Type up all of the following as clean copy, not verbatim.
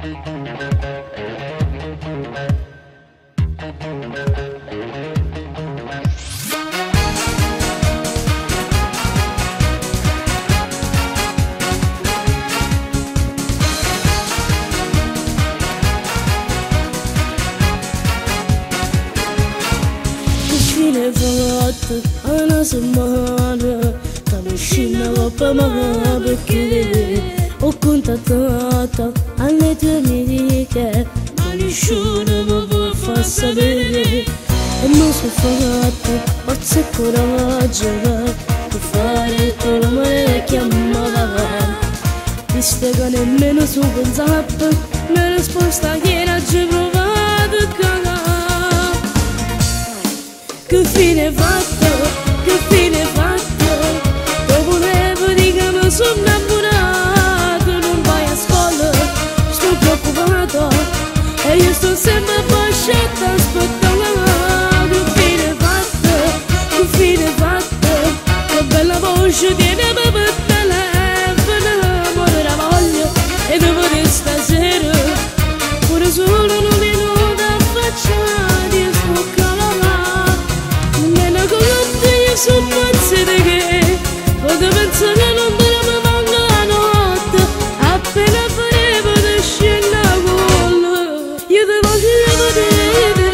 Fine fatta una settimana che mi scendeva per me perché ho contattato alle tue amiche ma nessuno mi può far sapere e mi sono fatta forza e coraggio per fare tutto me ne chiamava visto che nemmeno su WhatsApp mi risposta che era già provato a cagare. Che fine fatto, che fine fatto, dopo volevo dire che mi sono innamorato, non vai a scuola, sto preoccupato, e io sto sempre poscetta a aspettare. Che fine fatto, che bella voce tiene per il telefono, muore la voglia, e dopo di stasera, pure solo non mi venuto a facciare, sto calorando. Sono pazzi di che potevo pensare che non mi manca la notte appena farevo di scena con io ti voglio vedere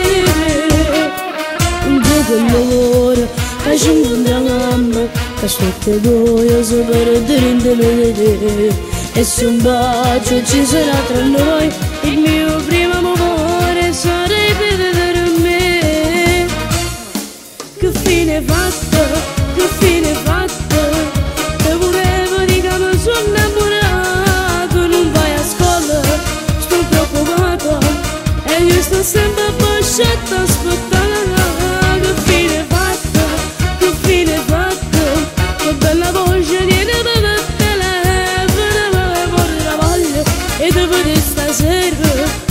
un gioco all'ora facendo un dramma che aspetta due so per vedere e se un bacio ci sarà tra noi il mio primo amore sarebbe vedere me. Che fine fatto, che fine fatto, te volevo dire che mi sono innamorato, non vai a scuola, sto preoccupato, e io sto sempre poscetta a aspettare. Che fine fatto, che bella voce viene per il telefono, e vorrei la voglia, e dopo di stasera